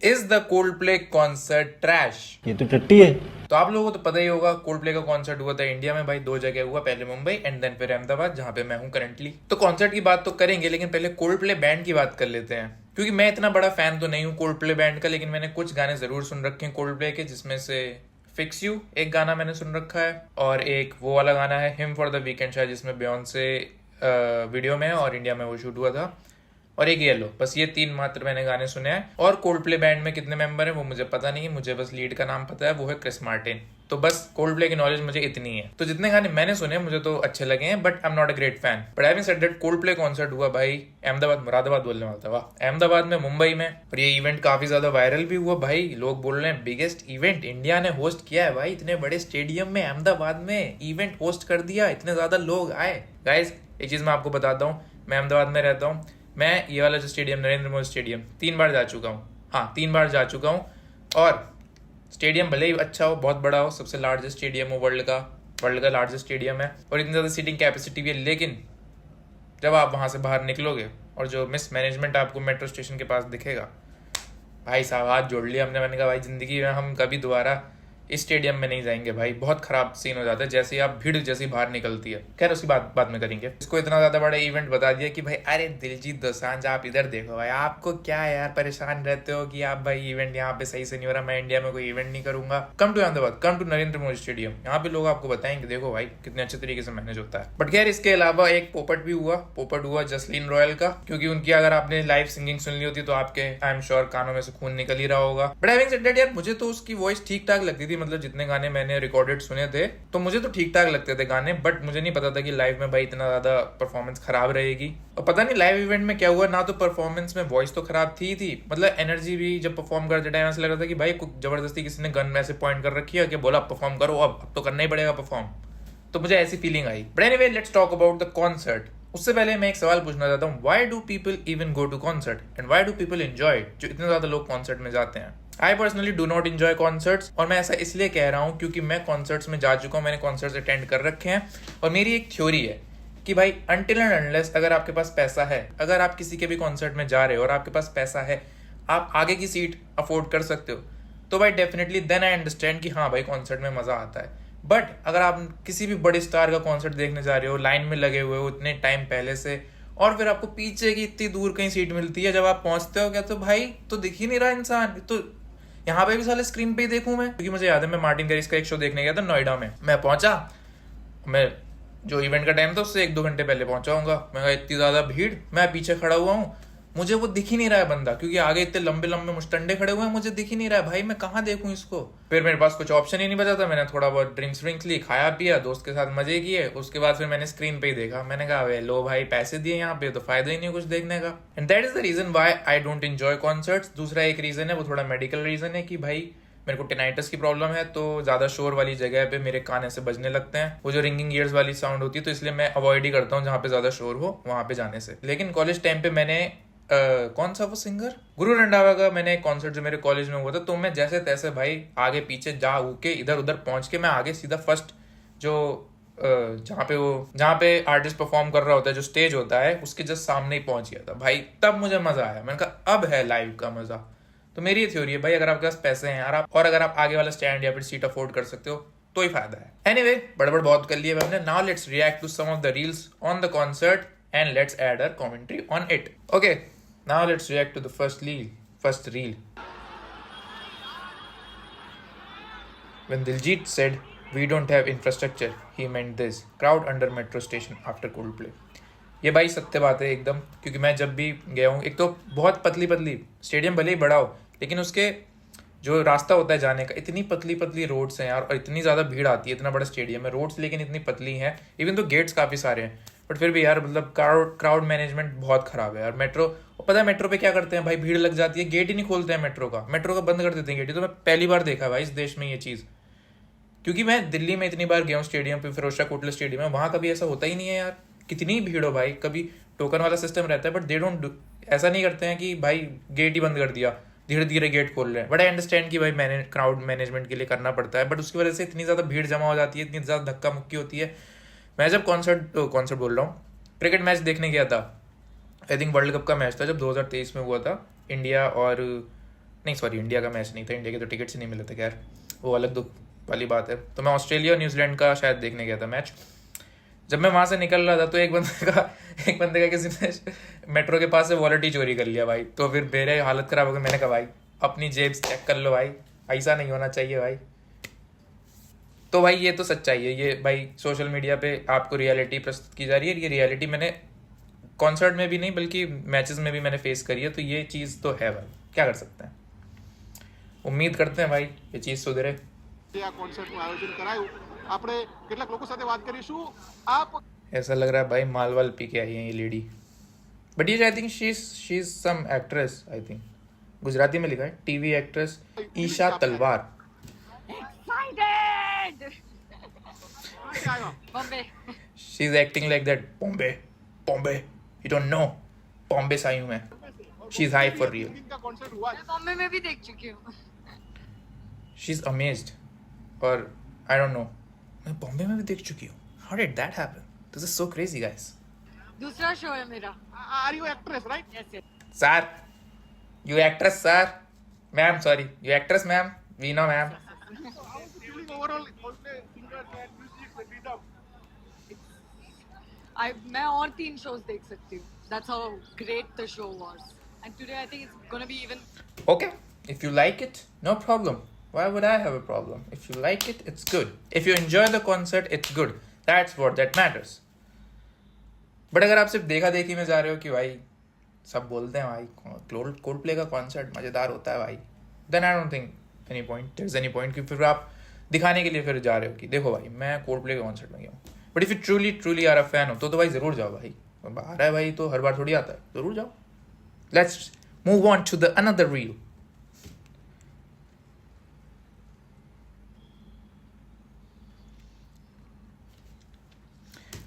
Is the Coldplay concert trash? ये तो टट्टी है। तो आप लोगों को तो पता ही होगा, कोल्डप्ले का कॉन्सर्ट हुआ था इंडिया में भाई, 2 जगह हुआ, पहले मुंबई एंड देन फिर अहमदाबाद, जहां पे मैं हूं करंटली। तो कॉन्सर्ट की बात तो करेंगे, लेकिन पहले कोल्डप्ले बैंड की बात कर लेते हैं, क्योंकि मैं इतना बड़ा फैन तो नहीं हूँ कोल्डप्ले बैंड का, लेकिन मैंने कुछ गाने जरूर सुन रखे हैं कोल्डप्ले के, जिसमें से फिक्स यू एक गाना मैंने सुन रखा है, और एक वो वाला गाना है हिम फॉर द वीकेंड शायद, जिसमें बियॉन्से वीडियो में है और इंडिया में वो शूट हुआ था, और एक येलो। बस ये 3 मात्र मैंने गाने सुने हैं। और कोल्डप्ले बैंड में कितने मेंबर हैं वो मुझे पता नहीं है, मुझे बस लीड का नाम पता है, वो है क्रिस मार्टिन। तो बस कोल्डप्ले की नॉलेज मुझे इतनी है। तो जितने गाने मैंने सुने मुझे तो अच्छे लगे हैं, but I am not a great fan. But having said that, Coldplay concert हुआ भाई अहमदाबाद, मुरादाबाद बोलने वाला था, वाह, अहमदाबाद में, मुंबई में। और ये इवेंट काफी ज्यादा वायरल भी हुआ भाई, लोग बोल रहे हैं बिगेस्ट इवेंट इंडिया ने होस्ट किया है भाई, इतने बड़े स्टेडियम में अहमदाबाद में इवेंट होस्ट कर दिया, इतने ज्यादा लोग आए। गाइस एक चीज मैं आपको बताता हूँ, मैं अहमदाबाद में रहता हूँ, मैं ये वाला जो स्टेडियम, नरेंद्र मोदी स्टेडियम, 3 बार जा चुका हूँ। हाँ, 3 बार जा चुका हूँ। और स्टेडियम भले ही अच्छा हो, बहुत बड़ा हो, सबसे लार्जेस्ट स्टेडियम हो वर्ल्ड का लार्जेस्ट स्टेडियम है, और इतनी ज़्यादा सीटिंग कैपेसिटी भी है, लेकिन जब आप वहाँ से बाहर निकलोगे और जो मिस मैनेजमेंट आपको मेट्रो स्टेशन के पास दिखेगा, भाई साहब हाथ जोड़ लिया हमने। मैंने कहा भाई जिंदगी में हम कभी दोबारा इस स्टेडियम में नहीं जाएंगे भाई, बहुत खराब सीन हो जाता है, जैसे आप भीड़ जैसी बाहर निकलती है। खैर उसकी बात बाद में करेंगे। इसको इतना ज्यादा बड़ा इवेंट बता दिया कि भाई अरे दिलजीत दोसांझ आप इधर देखो भाई, आपको क्या यार परेशान रहते हो कि आप भाई इवेंट यहाँ पे सही से नहीं हो रहा, मैं इंडिया में कोई इवेंट नहीं करूंगा, come to Ahmedabad, come to Narendra Modi stadium, यहाँ पे लोग आपको बताएंगे देखो भाई कितने अच्छे तरीके से मैनेज होता है। बट खैर इसके अलावा एक पोपट हुआ जसलीन रॉयल का, क्योंकि उनकी अगर आपने लाइव सिंगिंग सुन ली होती तो आपके आई एम श्योर कानों में से खून निकल ही रहा होगा। बट हैविंग सेड दैट यार, मुझे तो उसकी वॉइस ठीक ठाक लगती थी, मतलब जितने गाने मैंने रिकॉर्डेड सुने थे तो मुझे तो ठीक ठाक लगते थे गाने, बट मुझे नहीं पता था कि लाइव में भाई इतना ज्यादा परफॉर्मेंस खराब रहेगी। और पता नहीं लाइव इवेंट में क्या हुआ, ना तो परफॉर्मेंस में वॉइस तो खराब थी, मतलब एनर्जी भी जब परफॉर्म करते टाइम ऐसा लग रहा था कि भाई जबरदस्ती किसी ने गन में ऐसे पॉइंट कर रखी है कि बोला परफॉर्म करो, अब तो करना ही पड़ेगा परफॉर्म। तो मुझे ऐसी फीलिंग आई। But anyway, let's talk about the concert. उससे पहले मैं एक सवाल पूछना चाहता हूँ, why do people even go to concert and why do people enjoy it, जो इतने ज्यादा लोग कॉन्सर्ट में जाते हैं। I personally do not enjoy concerts, और मैं ऐसा इसलिए कह रहा हूँ क्योंकि मैं कॉन्सर्ट्स में जा चुका हूँ, मैंने कॉन्सर्ट्स अटेंड कर रखे हैं, और मेरी एक थ्योरी है कि भाई अनटिल एंड अनलेस अगर आपके पास पैसा है, अगर आप किसी के भी कॉन्सर्ट में जा रहे हो और आपके पास पैसा है, आप आगे की सीट अफोर्ड कर सकते हो, तो भाई डेफिनेटली देन आई अंडरस्टैंड कि हाँ भाई कॉन्सर्ट में मजा आता है। बट अगर आप किसी भी बड़े स्टार का कॉन्सर्ट देखने जा रहे हो, लाइन में लगे हुए हो इतने टाइम पहले से, और फिर आपको पीछे की इतनी दूर कहीं सीट मिलती है, जब आप पहुंचते हो क्या तो भाई तो दिख ही नहीं रहा इंसान, तो यहाँ पे भी साले स्क्रीन पे ही देखूं मैं। क्योंकि मुझे याद है मैं मार्टिन गैरिस का एक शो देखने गया था नोएडा में, मैं पहुंचा, मैं जो इवेंट का टाइम था उससे 1-2 घंटे पहले पहुंचा हूँ, मैं कहा इतनी ज्यादा भीड़, मैं पीछे खड़ा हुआ हूँ, मुझे वो दिख ही नहीं रहा है बंदा, क्योंकि आगे इतने लंबे लंबे मुस्टंडे खड़े हुए हैं, मुझे दिख ही नहीं रहा है भाई, मैं कहाँ देखूं इसको। फिर मेरे पास कुछ ऑप्शन ही नहीं बचा था, मैंने थोड़ा बहुत ड्रिंक्स ली, खाया पिया, दोस्त के साथ मजे किए, उसके बाद फिर मैंने स्क्रीन पे ही देखा, मैंने कहा वे लो भाई पैसे दिए यहाँ पे तो फायदा ही नहीं कुछ देखने का। And that is the reason why I don't enjoy concerts. दूसरा एक रीजन है, वो थोड़ा मेडिकल रीजन है कि भाई मेरे को टिनाइटस की प्रॉब्लम है, तो ज्यादा शोर वाली जगह पे मेरे कान ऐसे बजने लगते हैं, वो जो रिंगिंग ईयर्स वाली साउंड होती है, तो इसलिए मैं अवॉइड ही करता हूँ जहाँ पे ज्यादा शोर हो वहां पे जाने से। लेकिन कॉलेज टाइम पे मैंने कौन सा वो सिंगर, गुरु रंधावा का मैंने एक कॉन्सर्ट जो मेरे कॉलेज में हुआ था, तो मैं जैसे तैसे भाई आगे पीछे जा के इधर उधर पहुंच के मैं आगे सीधा फर्स्ट जो जहाँ पे आर्टिस्ट परफॉर्म कर रहा होता है, जो स्टेज होता है उसके जस्ट सामने ही पहुंच गया था भाई, तब मुझे मजा आया, मैंने कहा अब है लाइव का मजा। तो मेरी ये थ्योरी है भाई, अगर आपके पास पैसे हैं यार, और अगर आप आगे वाला स्टैंड या फिर सीट अफोर्ड कर सकते हो तो ही फायदा है। एनीवे, बड़बड़ बहुत कर लिया हमने, now let's react to some of the reels on the concert and let's add our commentary on it. Okay, now let's react to the first reel. When Diljit said, "We don't have infrastructure," he meant this. Crowd under metro station after Coldplay. ये भाई सत्य बात है एकदम, क्योंकि मैं जब भी गया हूँ, एक तो बहुत पतली स्टेडियम भले ही बड़ा हो, लेकिन उसके जो रास्ता होता है जाने का, इतनी पतली रोड्स हैं यार, और इतनी ज़्यादा भीड़ आती है, इतना बड़ा स्टेडियम है, रोड्स लेकिन इतनी पतली हैं, इवन तो गेट्स काफ़ी सारे हैं, बट फिर भी यार मतलब क्राउड मैनेजमेंट बहुत खराब है यार। मेट्रो, पता है मेट्रो पे क्या करते हैं भाई, भीड़ लग जाती है, गेट ही नहीं खोलते हैं मेट्रो का बंद कर देते हैं गेट। तो मैं पहली बार देखा भाई इस देश में ये चीज़, क्योंकि मैं दिल्ली में इतनी बार गया हूँ स्टेडियम पे, फिरोजशाह कोटला स्टेडियम है, वहाँ कभी ऐसा होता ही नहीं है यार, कितनी भीड़ हो भाई, कभी टोकन वाला सिस्टम रहता है, बट दे डोंट ऐसा नहीं करते हैं कि भाई गेट ही बंद कर दिया, धीरे धीरे गेट खोल रहे हैं। बट आई अंडरस्टैंड कि भाई क्राउड मैनेजमेंट के लिए करना पड़ता है, बट उसकी वजह से इतनी ज़्यादा भीड़ जमा हो जाती है, इतनी ज़्यादा धक्का मुक्की होती है। मैं जब कॉन्सर्ट बोल रहा हूँ, क्रिकेट मैच देखने गया था, आई थिंक वर्ल्ड कप का मैच था जब 2023 में हुआ था, इंडिया और नहीं सॉरी, इंडिया का मैच नहीं था, इंडिया के तो टिकट्स ही नहीं मिले थे, खैर वो अलग दुख वाली बात है। तो मैं ऑस्ट्रेलिया और न्यूजीलैंड का शायद देखने गया था मैच। जब मैं वहाँ से निकल रहा था तो एक बंदे का किसी ने मेट्रो के पास से वॉलेट ही चोरी कर लिया भाई। तो फिर मेरे हालत ख़राब हो गई। मैंने कहा भाई अपनी जेब चेक कर लो भाई, ऐसा नहीं होना चाहिए भाई। तो भाई ये तो सच्चाई है, ये भाई सोशल मीडिया पे आपको रियलिटी प्रस्तुत की जा रही है। ये रियलिटी मैंने कॉन्सर्ट में भी नहीं बल्कि मैचेस में भी मैंने फेस करी है। तो ये चीज़ तो है भाई, क्या कर सकते हैं। उम्मीद करते हैं भाई ये चीज़ सुधरे। કોન્સર્ટનું આયોજન કરાયું, આપણે કેટલાક લોકો સાથે વાત કરીશું। આપ ऐसा लग रहा है भाई माल वाल पी के आई है ये लेडी। बट ये I think she is some actress, I think Gujarati में लिखा है, TV actress Isha Talwar. Bombay. She is acting like that. Bombay Bombay, you don't know, Bombay से आई हूँ मैं। She is high for real. इनका कॉन्सर्ट हुआ है। मैं बॉम्बे में भी देख चुकी हूँ। She is amazed. और आई डोंट नो, मैं बॉम्बे में भी देख चुकी हूँ। How did that happen? This is so crazy guys. दूसरा शो है मेरा। Are you actress right? Yes. Sir you actress sir, ma'am sorry, you actress ma'am, we know ma'am. Feeling overall Coldplay singers and music rhythm. मैं और 3 shows देख सकती हूँ। That's how great the show was. And today I think it's gonna be even. Okay, if you like it, no problem. Why would I have a problem? If you like it, it's good. If you enjoy the concert, it's good. That's what that matters. But अगर आप सिर्फ देखा देखी में जा रहे हो कि भाई सब बोलते हैं भाई कोल्डप्ले का कॉन्सर्ट मज़ेदार होता है भाई, then I don't think any point, there's any point कि फिर आप दिखाने के लिए फिर जा रहे हो कि देखो भाई मैं कोल्डप्ले के कॉन्सर्ट में गया हूँ। But if you truly are a fan हो तो भाई ज़रूर जाओ भाई। आ रहा है भाई तो हर बार थोड़ी आता है, ज़रूर जाओ। Let's move on to the another reel.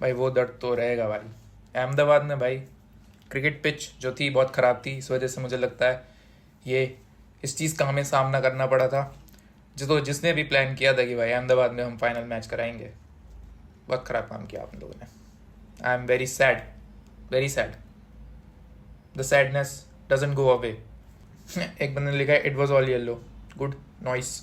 भाई वो दर्द तो रहेगा भाई। अहमदाबाद में भाई क्रिकेट पिच जो थी बहुत ख़राब थी, इस वजह से मुझे लगता है ये इस चीज़ का हमें सामना करना पड़ा था। जिसने भी प्लान किया था कि भाई अहमदाबाद में हम फाइनल मैच कराएंगे, बहुत ख़राब काम किया आप लोगों ने। I am very sad, very sad. The sadness doesn't go away. एक बंदे ने लिखा है it was all yellow, good noise.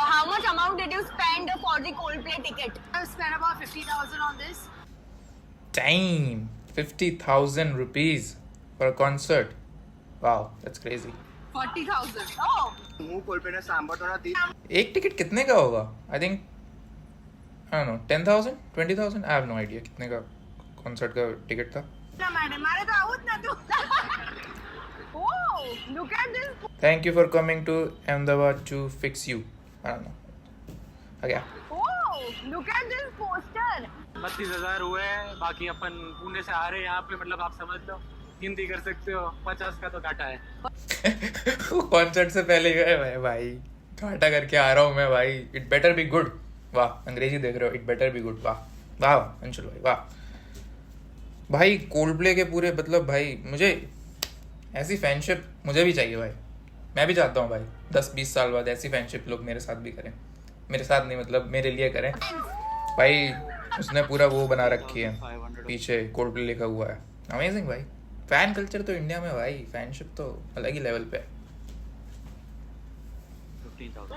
How much amount did you spend for the Coldplay ticket? I spent about 50,000 on this. Damn, 50,000 rupees for a concert. Wow, that's crazy. 40,000. Oh, હું કોલ્ડપ્લેને સાંભળતો નથી। एक ticket कितने का होगा? I think I don't know, 10,000, 20,000? I have no idea कितने का concert का टिकट था। ના મારે મારે તો આવું જ નતું. Oh, look at this. Thank you for coming to Ahmedabad to fix you. I don't know. Okay. Oh, look at this poster. 32,000 हुए हैं, बाकी अपन पुणे से आ रहे हैं यहाँ पे, मतलब आप समझ लो, हिंदी कर सकते हो, 50 का तो घाटा है। वो कॉन्सर्ट से पहले गए भाई घाटा करके आ रहा हूँ मैं भाई। It better be good. वाह, अंग्रेजी देख रहे हो, इट बेटर बी गुड। वाह वाह अंशुल भाई वाह। भाई कोल्डप्ले के पूरे मतलब भाई मुझे ऐसी फैनशिप मुझे भी चाहिए भाई। मैं भी चाहता हूँ भाई 10-20 साल बाद ऐसी फैनशिप लोग मेरे साथ भी करें। मेरे साथ नहीं मतलब मेरे लिए करें भाई। उसने पूरा वो बना रखी है, पीछे कोल्डप्ले लिखा हुआ है। अमेजिंग भाई। फैन कल्चर तो इंडिया में भाई, फैनशिप तो अलग ही लेवल पे है। 15,000।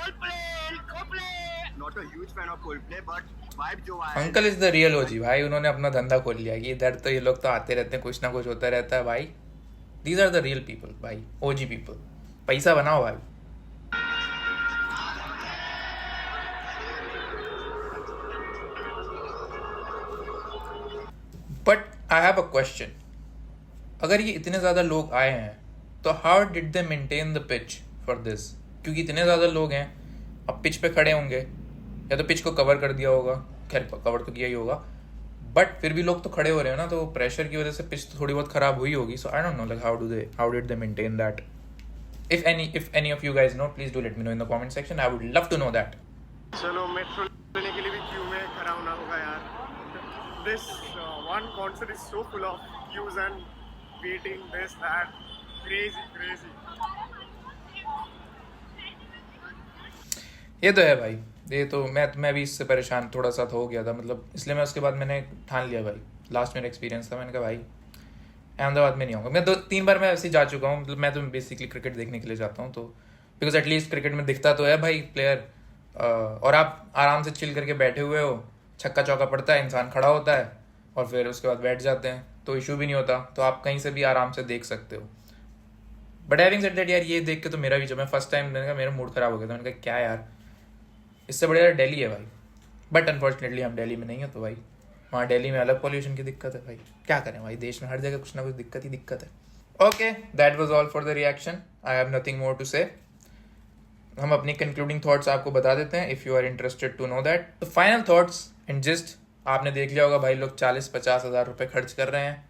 Coldplay. Not a huge fan of Coldplay, but vibe जो आया है। अंकल इज द रियल ओजी भाई। उन्होंने अपना धंधा खोल लिया कि इधर तो ये लोग तो आते रहते हैं, कुछ ना कुछ होता रहता है भाई। These are the real people भाई, ओजी पीपल। पैसा बनाओ भाई। But I have a question. अगर ये इतने ज़्यादा लोग आए हैं तो how did they maintain the pitch for this? क्योंकि इतने ज़्यादा लोग हैं, अब पिच पे खड़े होंगे या तो पिच को कवर कर दिया होगा, खैर कवर तो किया ही होगा, बट फिर भी लोग तो खड़े हो रहे हैं ना, तो प्रेशर की वजह से पिच तो थोड़ी बहुत ख़राब हुई होगी। So I don't know like how did they maintain that? If any of you guys know, please do let me know in the comment section. I would love to know that. चलो metro लेने के लिए भी Q में खड़ा होना होगा यार। This one concert is so full of queues and waiting, this that, crazy. ये तो है भाई, ये तो मैं भी इससे परेशान थोड़ा सा हो गया था, मतलब इसलिए मैं उसके बाद मैंने ठान लिया भाई। लास्ट मेरा एक्सपीरियंस था, मैंने कहा भाई अहमदाबाद में नहीं आऊँगा। मैं 2-3 बार मैं ऐसे ही जा चुका हूँ, मतलब मैं तो बेसिकली क्रिकेट देखने के लिए जाता हूँ, तो बिकॉज एटलीस्ट क्रिकेट में दिखता तो है भाई प्लेयर, और आप आराम से चिल करके बैठे हुए हो, छक्का चौका पड़ता है, इंसान खड़ा होता है और फिर उसके बाद बैठ जाते हैं, तो इशू भी नहीं होता, तो आप कहीं से भी आराम से देख सकते हो। बट हैविंग सेड दैट यार, ये देख के तो मेरा भी, जब मैं फर्स्ट टाइम मैंने कहा मेरा मूड खराब हो गया था, मैंने कहा क्या यार, इससे बढ़िया दिल्ली है भाई। बट अनफॉर्चुनेटली हम दिल्ली में नहीं है, तो भाई वहाँ दिल्ली में अलग पॉल्यूशन की दिक्कत है भाई, क्या करें भाई, देश में हर जगह कुछ ना कुछ दिक्कत ही दिक्कत है। Okay, that was all for the reaction, I have nothing more to say. हम अपनी कंक्लूडिंग थॉट्स आपको बता देते हैं if you are interested to know that. तो फाइनल थॉट्स एंड जस्ट आपने देख लिया होगा भाई, लोग 40-50 हज़ार रुपये खर्च कर रहे हैं,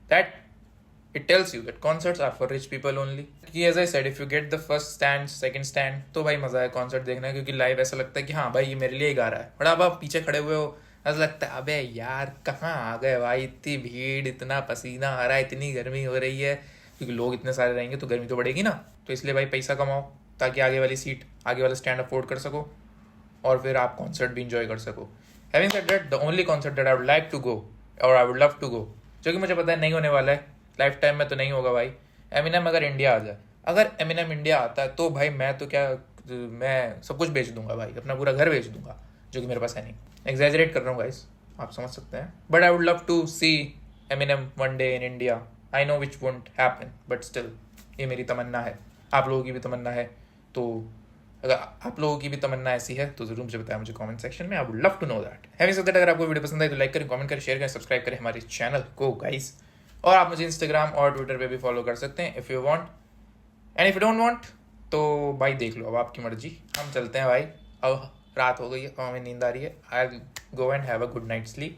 that it tells you that concerts are for rich people only. कि as I said, if you get the first stand, second stand, तो भाई मज़ा है कॉन्सर्ट देखने का, क्योंकि लाइव ऐसा लगता है कि हाँ भाई ये मेरे लिए ही गा रहा है। बट अब आप पीछे खड़े हुए हो, ऐसा लगता है अबे यार कहाँ आ गए भाई, इतनी भीड़, इतना पसीना आ रहा है, इतनी गर्मी हो रही है, क्योंकि लोग इतने सारे रहेंगे तो गर्मी तो बढ़ेगी ना। तो इसलिए भाई पैसा कमाओ ताकि आगे वाली सीट, आगे वाला स्टैंड अफोर्ड कर सको और फिर आप कॉन्सर्ट भी इंजॉय कर सको। Having said that, the only concert that I would like to go और I would love to go, जो कि मुझे पता है नहीं होने वाला है, लाइफ टाइम में तो नहीं होगा भाई, एमिनेम अगर इंडिया आ जाए। अगर एमिनेम इंडिया आता है तो भाई मैं तो क्या, मैं सब कुछ बेच दूंगा भाई, अपना पूरा घर बेच दूंगा, जो कि मेरे पास है नहीं। एग्जैजरेट कर रहा हूँ गाइस, आप समझ सकते हैं, but I would love to see Eminem one day in India. I know which won't happen, but still ये मेरी तमन्ना है, आप लोगों की भी तमन्ना है। तो अगर आप लोगों की भी तमन्ना ऐसी है तो जरूर मुझे बताएं मुझे कमेंट सेक्शन में, I would love to know that. Having said that, अगर आपको वीडियो पसंद आई तो लाइक करें, कमेंट करें, शेयर करें, सब्सक्राइब करें हमारे चैनल को गाइस। और आप मुझे इंस्टाग्राम और ट्विटर पे भी फॉलो कर सकते हैं if you want, and if you don't want तो भाई देख लो, अब आपकी मर्जी। हम चलते हैं भाई, अब रात हो गई है, अब हमें नींद आ रही है, I go and have a good night sleep.